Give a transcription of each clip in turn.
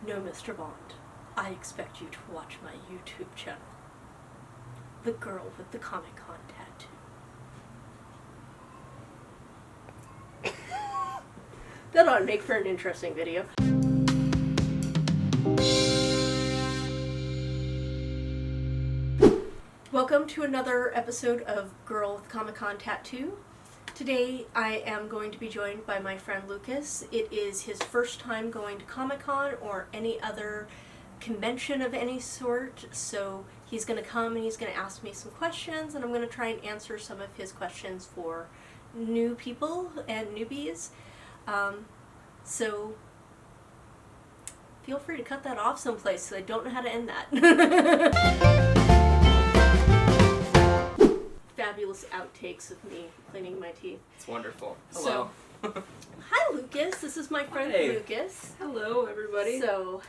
No, Mr. Bond. I expect you to watch my YouTube channel. The girl with the Comic-Con tattoo. That ought to make for an interesting video. Welcome to another episode of Girl with Comic-Con Tattoo. Today I am going to be joined by my friend Lukas. It is his first time going to Comic-Con or any other convention of any sort, so he's going to come and he's going to ask me some questions, and I'm going to try and answer some of his questions for new people and newbies. So feel free to cut that off someplace because I don't know how to end that. Fabulous outtakes of me cleaning my teeth. It's wonderful. Hello. So, hi Lukas, this is my friend Lukas. Hello everybody. So,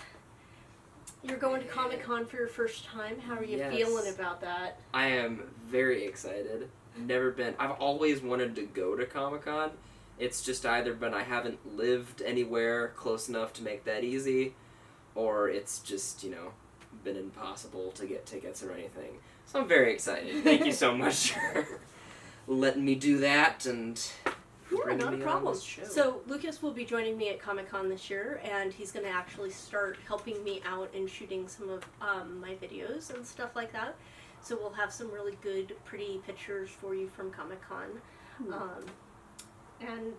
you're going to Comic-Con for your first time. How are you feeling about that? I am very excited. I've always wanted to go to Comic-Con. It's just either been I haven't lived anywhere close enough to make that easy, or it's just, been impossible to get tickets or anything. So I'm very excited. Thank you so much for letting me do that and bringing me on this show. So Lukas will be joining me at Comic-Con this year, and he's going to actually start helping me out in shooting some of my videos and stuff like that. So we'll have some really good, pretty pictures for you from Comic-Con. And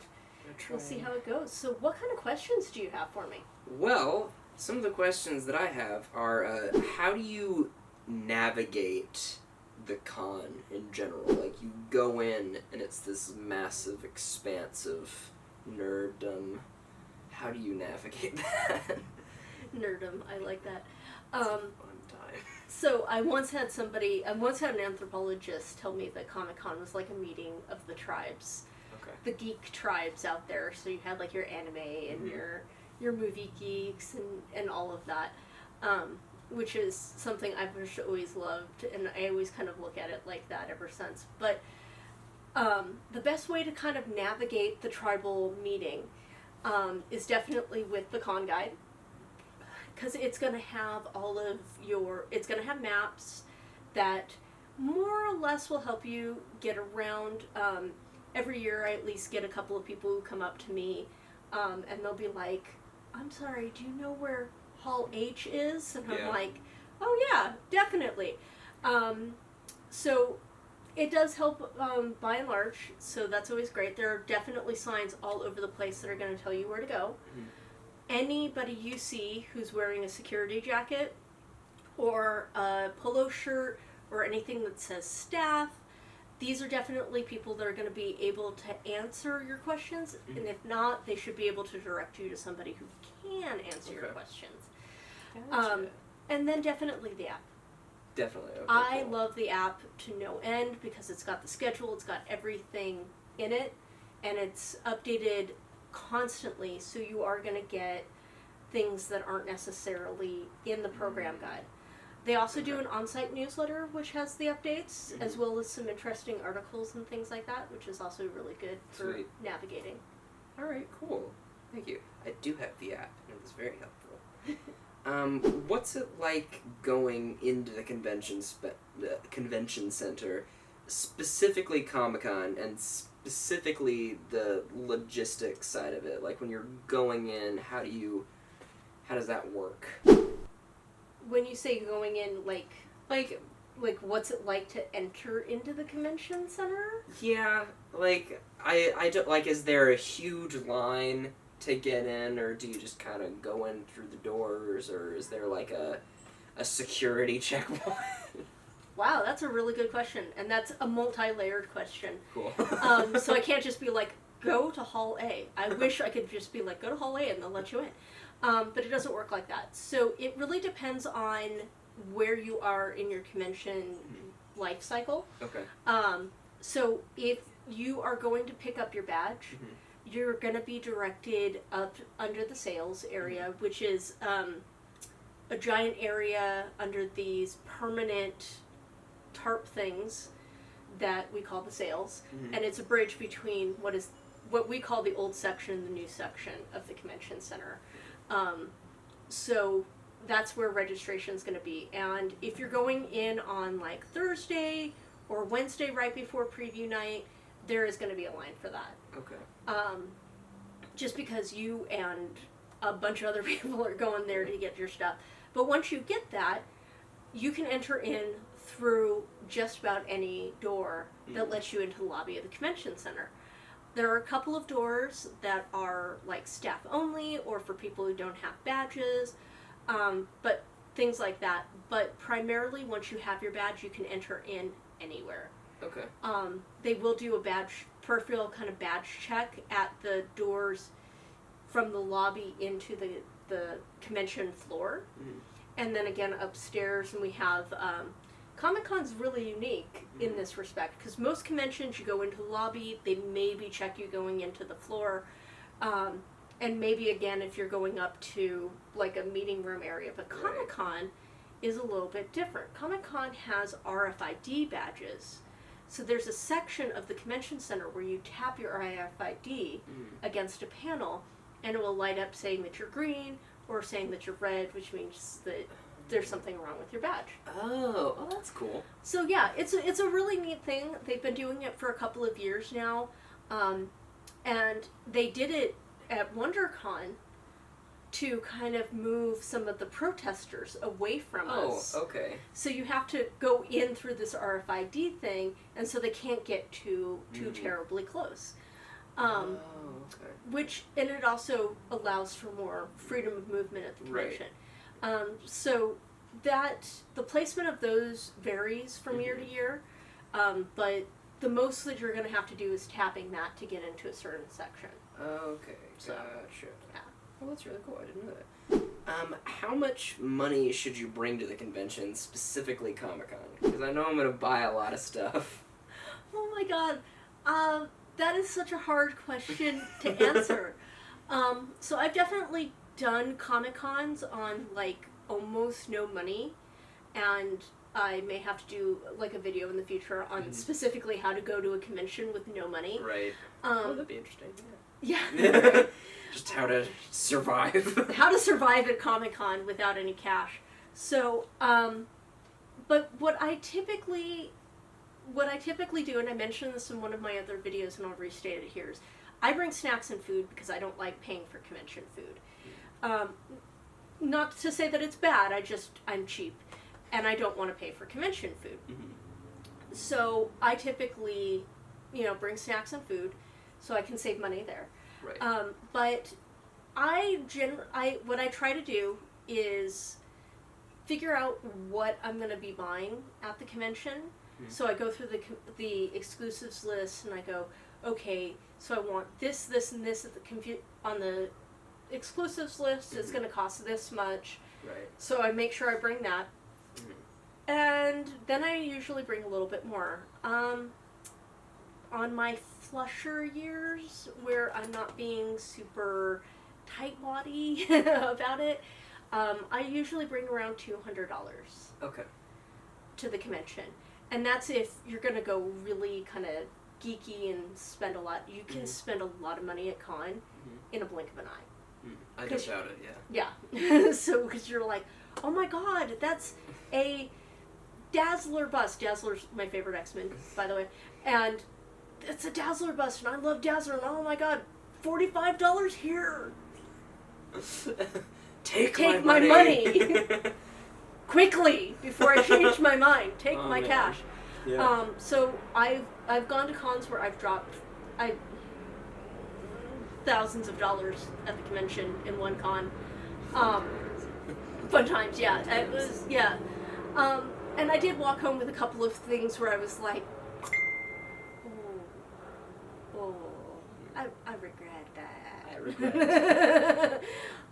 we'll see how it goes. So what kind of questions do you have for me? Well, some of the questions that I have are, how do you navigate the con in general? Like, you go in and it's this massive expanse of nerddom. How do you navigate that? Nerdom, I like that. It's a fun time. So I once had an anthropologist tell me that Comic-Con was like a meeting of the tribes. Okay. The geek tribes out there. So you had like your anime and your movie geeks and all of that. Which is something I've just always loved, and I always kind of look at it like that ever since. But the best way to kind of navigate the tribal meeting is definitely with the con guide, because it's going to have it's going to have maps that more or less will help you get around. Every year I at least get a couple of people who come up to me, and they'll be like, "I'm sorry, do you know where Hall H is?" And I'm like, "Oh yeah, definitely." So it does help by and large, so that's always great. There are definitely signs all over the place that are going to tell you where to go. Mm-hmm. Anybody you see who's wearing a security jacket or a polo shirt or anything that says staff, these are definitely people that are going to be able to answer your questions, and if not, they should be able to direct you to somebody who can answer your questions. Gotcha. And then definitely the app. Definitely. Okay, I love the app to no end because it's got the schedule, it's got everything in it, and it's updated constantly, so you are going to get things that aren't necessarily in the program guide. They also do an on-site newsletter, which has the updates, as well as some interesting articles and things like that, which is also really good for navigating. All right, cool. Thank you. I do have the app, and it was very helpful. What's it like going into the convention center, specifically Comic-Con, and specifically the logistics side of it? Like, when you're going in, how does that work? When you say going in, like what's it like to enter into the convention center? Yeah, like, I don't, like, is there a huge line to get in, or do you just kind of go in through the doors, or is there, like, a security checkpoint? Wow, that's a really good question, and that's a multi-layered question. Cool. So I can't just be like, go to Hall A. I wish I could just be like, go to Hall A and they'll let you in. But it doesn't work like that. So it really depends on where you are in your convention life cycle. Okay. So if you are going to pick up your badge, you're going to be directed up under the sales area, which is a giant area under these permanent tarp things that we call the sales. And it's a bridge between what we call the old section and the new section of the convention center. So that's where registration is going to be. And if you're going in on like Thursday or Wednesday right before preview night, there is going to be a line for that. Okay. Just because you and a bunch of other people are going there to get your stuff. But once you get that, you can enter in through just about any door that lets you into the lobby of the convention center. There are a couple of doors that are like staff only or for people who don't have badges, but things like that. But primarily, once you have your badge, you can enter in anywhere. Okay. They will do a peripheral kind of badge check at the doors from the lobby into the convention floor. And then again upstairs, and we have, Comic-Con's really unique in this respect, because most conventions you go into the lobby, they maybe check you going into the floor, and maybe again if you're going up to like a meeting room area, but Comic-Con is a little bit different. Comic-Con has RFID badges. So there's a section of the convention center where you tap your RFID against a panel, and it will light up saying that you're green or saying that you're red, which means that there's something wrong with your badge. Oh, that's cool. So yeah, it's a really neat thing. They've been doing it for a couple of years now, and they did it at WonderCon to kind of move some of the protesters away from us. Oh, okay. So you have to go in through this RFID thing, and so they can't get too terribly close. Okay. And it also allows for more freedom of movement at the convention. So that the placement of those varies from year to year, but the most that you're going to have to do is tapping that to get into a certain section. Okay, So, gotcha. yeah. Well, that's really cool. I didn't know that. How much money should you bring to the convention, specifically Comic-Con? Because I know I'm going to buy a lot of stuff. Oh my god. That is such a hard question to answer. So I've definitely done Comic-Cons on like almost no money, and I may have to do like a video in the future on specifically how to go to a convention with no money. Right. That'd be interesting. Yeah. Just how to survive. How to survive at Comic-Con without any cash. So, but what I typically do, and I mentioned this in one of my other videos and I'll restate it here, is I bring snacks and food because I don't like paying for convention food. Not to say that it's bad, I'm cheap and I don't want to pay for convention food. So I typically, bring snacks and food so I can save money there. Right. But what I try to do is figure out what I'm going to be buying at the convention. So I go through the exclusives list and I go, okay, so I want this, this, and this on the exclusives list. It's going to cost this much. Right. So I make sure I bring that. And then I usually bring a little bit more. On my flusher years, where I'm not being super tight-wady about it, I usually bring around $200 Okay. to the convention. And that's if you're going to go really kind of geeky and spend a lot. You can spend a lot of money at con in a blink of an eye. I don't doubt it, yeah. Yeah. So, because you're like, oh my god, that's a Dazzler bust. Dazzler's my favorite X-Men, by the way. And it's a Dazzler bust, and I love Dazzler, and oh my god, $45 here. Take my money. Quickly, before I change my mind. Take my cash. Yeah. So I've gone to cons where I've dropped thousands of dollars at the convention in one con. Fun times, yeah. It was, yeah. And I did walk home with a couple of things where I was like, I regret that. I regret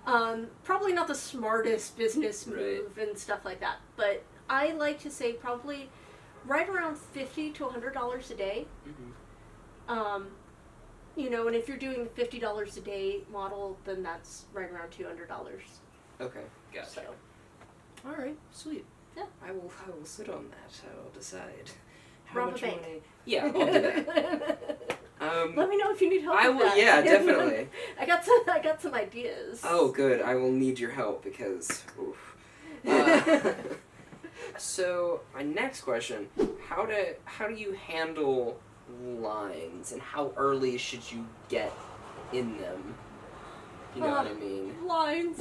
it. Probably not the smartest business move and stuff like that, but I like to say probably right around $50 to $100 a day. And if you're doing the $50 a day model, then that's right around $200. Okay, gotcha. So. All right, sweet. Yeah. I will sit on that. I will decide how Rob much a bank. money. Yeah, I'll do that. Let me know if you need help. I with will. that. Yeah, definitely. I got some ideas. Oh, good. I will need your help because. Oof. So my next question: How do you handle lines, and how early should you get in them? You know what I mean? Lines.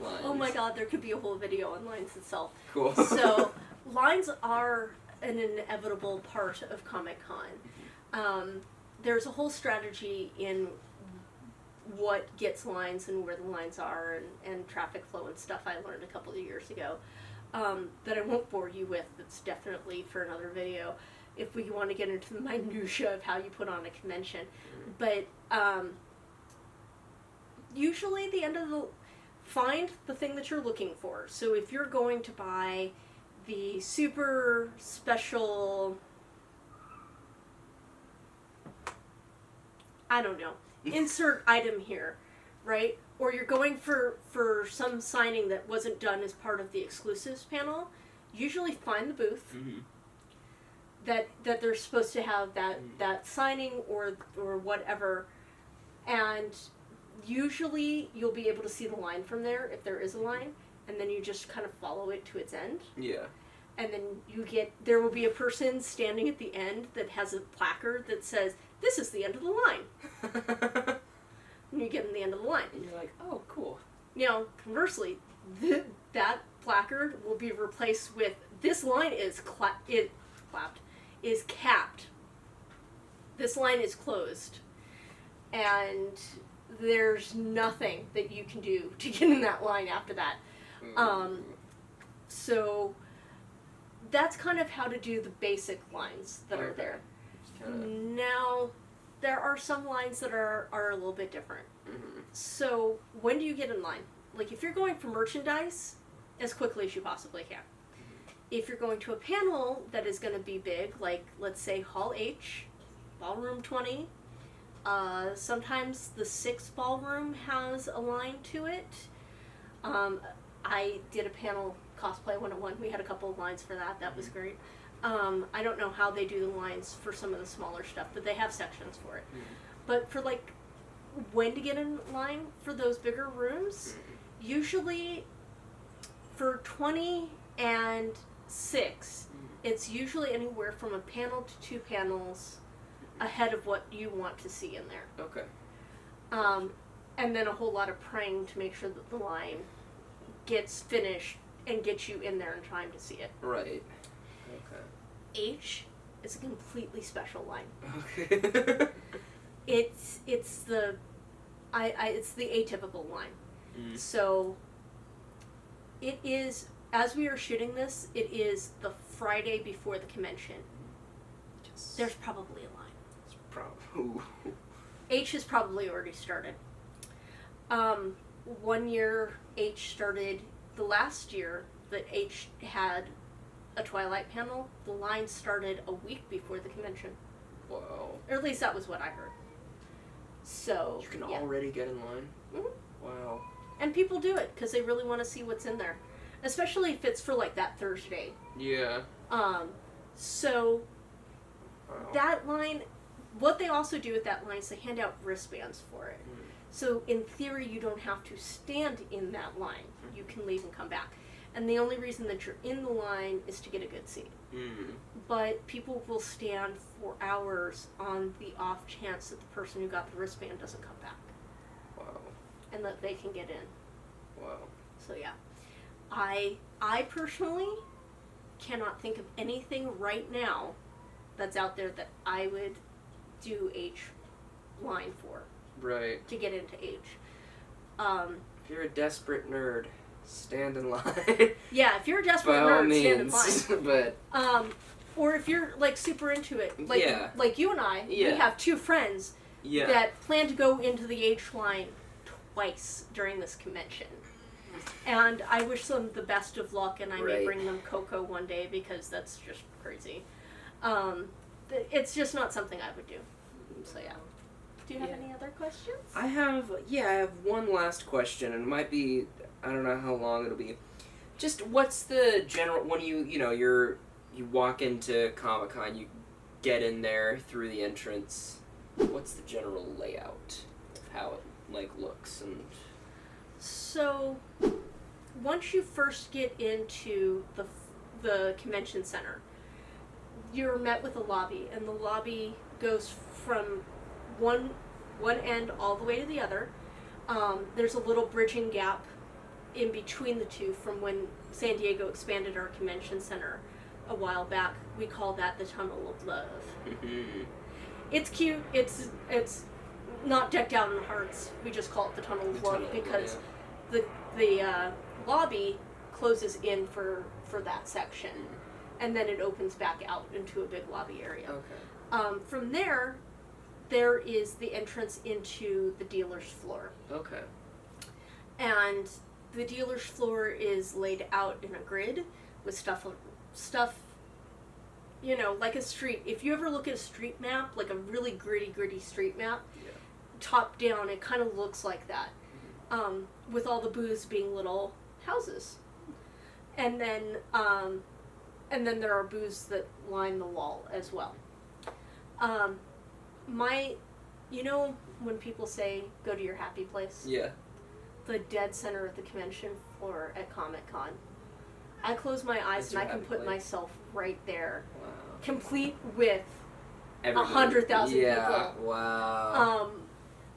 Lines. Oh my God, there could be a whole video on lines itself. Cool. So lines are an inevitable part of Comic-Con. There's a whole strategy in what gets lines and where the lines are and traffic flow and stuff I learned a couple of years ago that I won't bore you with. That's definitely for another video if we want to get into the minutia of how you put on a convention. But usually find the thing that you're looking for. So if you're going to buy the super special, I don't know, insert item here, right? Or you're going for some signing that wasn't done as part of the exclusives panel, usually find the booth that they're supposed to have that signing or whatever, and usually you'll be able to see the line from there if there is a line, and then you just kind of follow it to its end. Yeah. And then there will be a person standing at the end that has a placard that says, "This is the end of the line." And you get in the end of the line. And you're like, oh, cool. You know, conversely, that placard will be replaced with, "This line is capped. This line is closed." And there's nothing that you can do to get in that line after that. So that's kind of how to do the basic lines that are there. Now, there are some lines that are a little bit different. So when do you get in line? Like if you're going for merchandise, as quickly as you possibly can. If you're going to a panel that is going to be big, like let's say Hall H, Ballroom 20, sometimes the 6th ballroom has a line to it. I did a panel, Cosplay 101. We had a couple of lines for that. That was great. I don't know how they do the lines for some of the smaller stuff, but they have sections for it. But for like when to get in line for those bigger rooms, usually for 20 and 6, it's usually anywhere from a panel to 2 panels ahead of what you want to see in there. Okay. And then a whole lot of praying to make sure that the line gets finished and gets you in there in time to see it. Right. Okay. H is a completely special line. Okay. It's the atypical line. So it is, as we are shooting this, it is the Friday before the convention. Yes. There's probably a line. It's probably. H has probably already started. 1 year H started, the last year that H had a Twilight panel, the line started a week before the convention. Wow. Or at least that was what I heard. So, You can already get in line? Wow. And people do it because they really want to see what's in there. Especially if it's for like that Thursday. Yeah. So Wow. that line, what they also do with that line is they hand out wristbands for it. So in theory, you don't have to stand in that line. You can leave and come back. And the only reason that you're in the line is to get a good seat. But people will stand for hours on the off chance that the person who got the wristband doesn't come back. Wow. And that they can get in. Wow. So yeah. I personally cannot think of anything right now that's out there that I would do H line for. Right. To get into H. If you're a desperate nerd, stand in line. Yeah, if you're a desperate By all nerd, stand in means. line. But or if you're like super into it, like Yeah. like you and I, we have 2 friends yeah. that plan to go into the H line twice during this convention. And I wish them the best of luck, and I may Right. bring them cocoa one day because that's just crazy. It's just not something I would do. So yeah. Do you have any other questions? I have one last question, and it might be, I don't know how long it'll be. Just what's the general, when you walk into Comic-Con, you get in there through the entrance, what's the general layout of how it like looks and? So, once you first get into the convention center, you're met with a lobby, and the lobby goes from one end all the way to the other. There's a little bridging gap in between the two from when San Diego expanded our convention center a while back. We call that the Tunnel of Love. Mm-hmm. It's cute. It's not decked out in hearts. We just call it the Tunnel of Love because the lobby closes in for that section, and then it opens back out into a big lobby area. Okay. From there is the entrance into the dealer's floor. Okay. And the dealer's floor is laid out in a grid with stuff, you know, like a street. If you ever look at a street map, like a really gritty street map, top down, it kind of looks like that. With all the booths being little houses. And then there are booths that line the wall as well. You know when people say, go to your happy place? Yeah. The dead center of the convention floor at Comic-Con. I close my eyes and I can put myself right there. Wow. Complete with Everybody. 100,000 Yeah. people. Wow.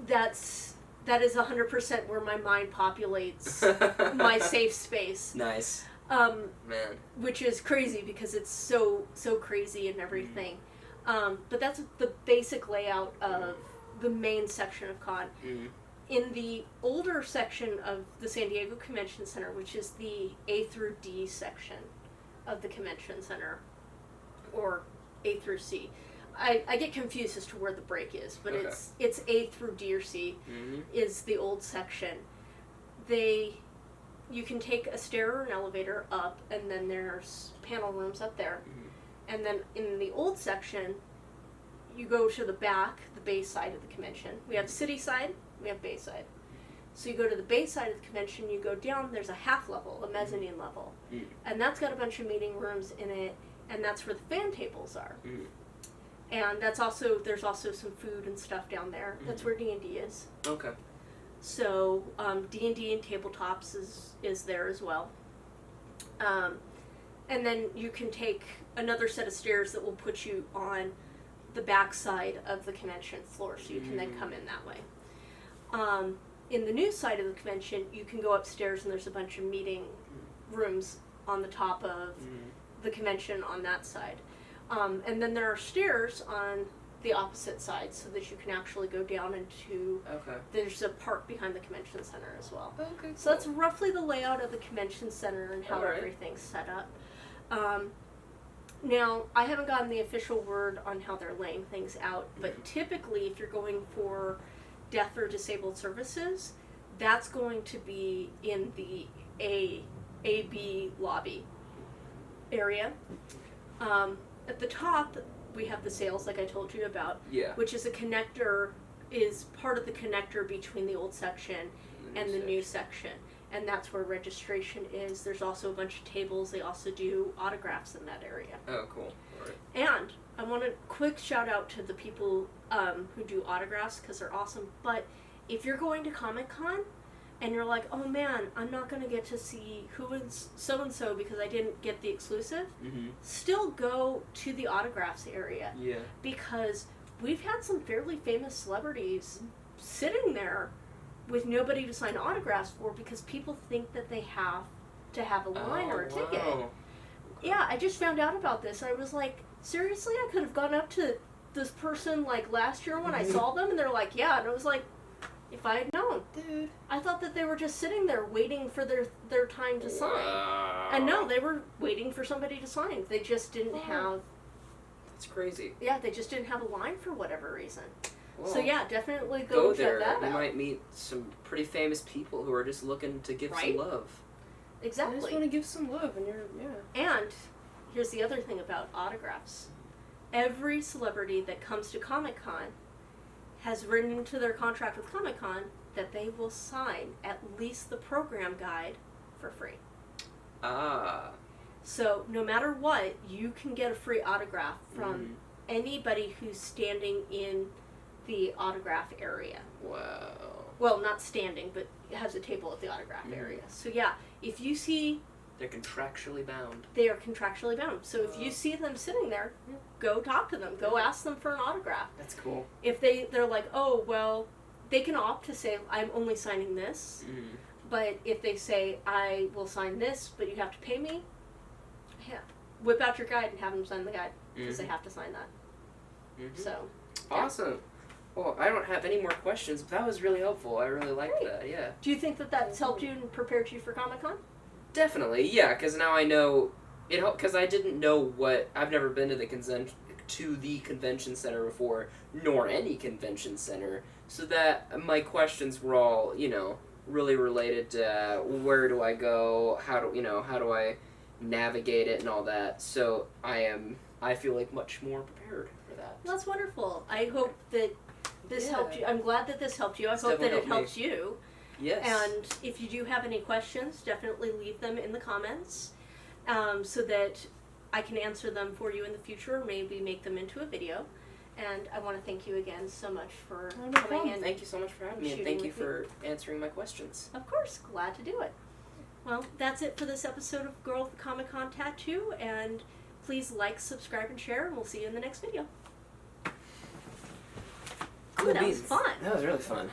That is 100% where my mind populates my safe space. Nice. Man. Which is crazy because it's so crazy and everything. But that's the basic layout of the main section of con. In the older section of the San Diego Convention Center, which is the A through D section of the convention center, or A through C. I get confused as to where the break is, but it's A through D or C is the old section. You can take a stair or an elevator up, and then there's panel rooms up there. And then in the old section, you go to the back, the bay side of the convention. We have city side, we have bay side. So you go to the bay side of the convention, you go down, there's a half level, a mezzanine level. And that's got a bunch of meeting rooms in it, and that's where the fan tables are. And there's also some food and stuff down there. That's where D&D is. Okay. So D&D and tabletops is there as well. And then you can take another set of stairs that will put you on the back side of the convention floor, so you can then come in that way. In the new side of the convention, you can go upstairs and there's a bunch of meeting rooms on the top of the convention on that side. And then there are stairs on the opposite side so that you can actually go down into, there's a park behind the convention center as well. Okay, cool. So that's roughly the layout of the convention center and how everything's set up. Now, I haven't gotten the official word on how they're laying things out, but typically if you're going for deaf or disabled services, that's going to be in the A-B lobby area. At the top, we have the sales, like I told you about, which is is part of the connector between the old section and the new section. And that's where registration is. There's also a bunch of tables. They also do autographs in that area. Oh, cool. All right. And I want a quick shout out to the people who do autographs because they're awesome. But if you're going to Comic-Con and you're like, oh man, I'm not going to get to see who is so-and-so because I didn't get the exclusive, still go to the autographs area. Yeah. Because we've had some fairly famous celebrities sitting there with nobody to sign autographs for because people think that they have to have a line or a ticket. Yeah, I just found out about this. I was like, seriously? I could have gone up to this person like last year when I saw them and they're like, yeah. And I was like, if I had known. Dude. I thought that they were just sitting there waiting for their time to sign. And no, they were waiting for somebody to sign. They just didn't have... That's crazy. Yeah, they just didn't have a line for whatever reason. Well, so yeah, definitely go there. Check that out. You might meet some pretty famous people who are just looking to give some love. Exactly. I just want to give some love, and And here's the other thing about autographs. Every celebrity that comes to Comic-Con has written into their contract with Comic-Con that they will sign at least the program guide for free. So no matter what, you can get a free autograph from anybody who's standing in the autograph area. Wow. Well, not standing, but it has a table at the autograph area. So yeah, if you see... They're contractually bound. They are contractually bound. So if you see them sitting there, go talk to them. Go ask them for an autograph. That's cool. If they're like, oh, well, they can opt to say, I'm only signing this. But if they say, I will sign this, but you have to pay me, yeah, whip out your guide and have them sign the guide. Because they have to sign that. So. Yeah. Awesome. Well, I don't have any more questions, but that was really helpful. I really liked that, yeah. Do you think that that's helped you and prepared you for Comic-Con? Definitely, yeah, because now I know, it helped, because I didn't know I've never been to the convention center before, nor any convention center, so that my questions were all, really related to where do I go, how do I navigate it and all that, so I feel like much more prepared for that. That's wonderful. I hope that this helped you. I'm glad that this helped you. I hope that it helps you. Yes. And if you do have any questions, definitely leave them in the comments so that I can answer them for you in the future, or maybe make them into a video. And I want to thank you again so much for coming in. Thank you so much for having me, and thank you for answering my questions. Of course, glad to do it. Well, that's it for this episode of Girl with the Comic-Con Tattoo, and please like, subscribe, and share, and we'll see you in the next video. Ooh, that was fun. That was really fun.